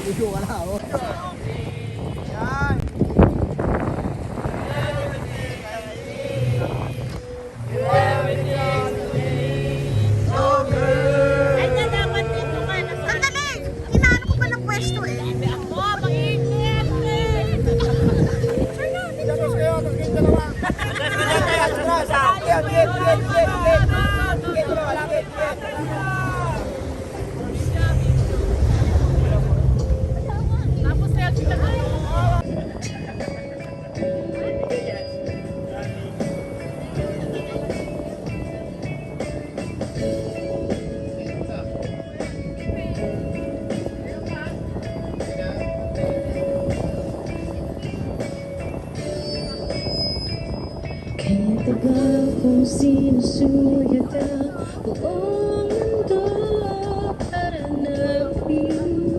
Video ka na, oh. Kaya tagal kong sinusuyod ang buong mundo para hanapin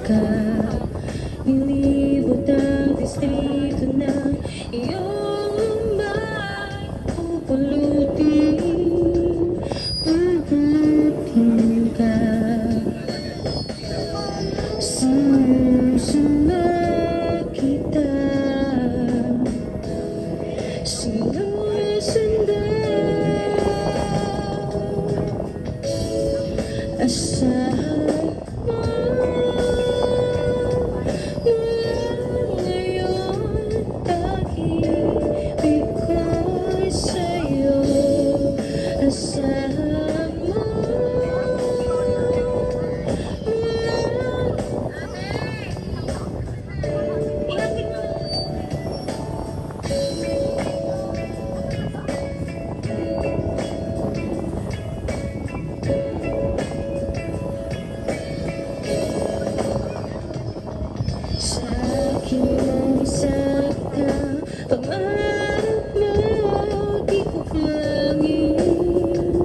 ka. Nilibot ang distrito ng iyong lumbay. Pupulutin ka. Sinusunod kita. Asahan mo ngayon, pag-ibig ko'y sa'yo. Asahan mo sa'kin mong isa ka. Pangarap mo, di ko kalangin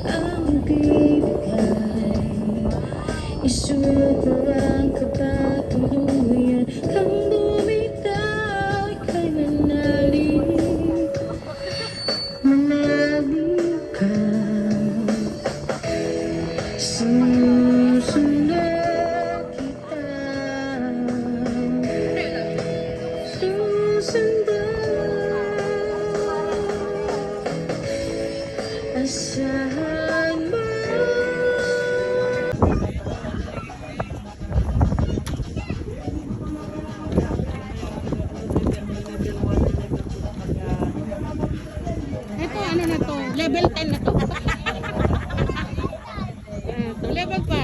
ang magbibigay. Isuko ang kapatuluyan kang bumitaw. Ika'y manalig ka. Sinusunod kita. Asahan mo. Ito ano na to? Level 10 na to. Ito level 5.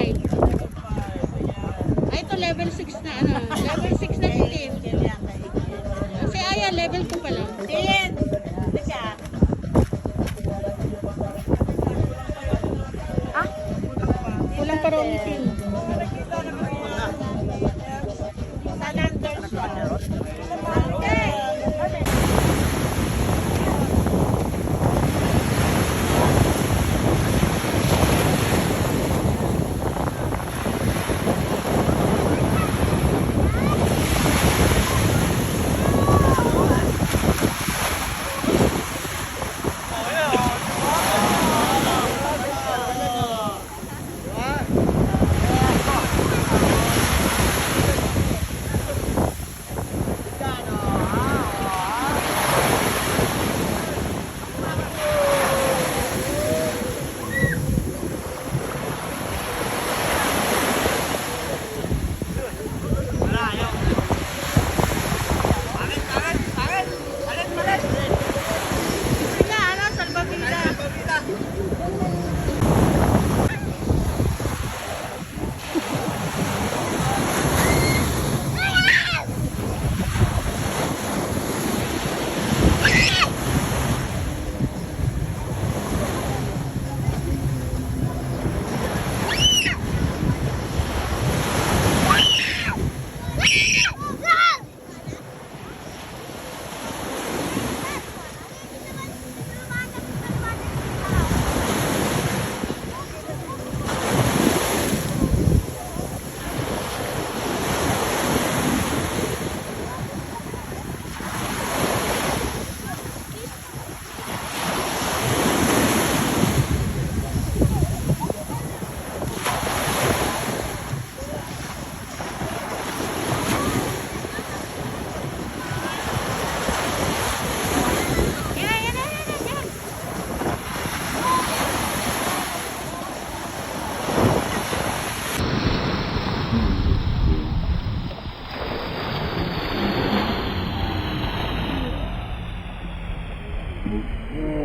Ay ito level 6 na ano? Level 6 na itin. Si Aya level 2 pa lang. Din. Kulang pa raw itin. Eh,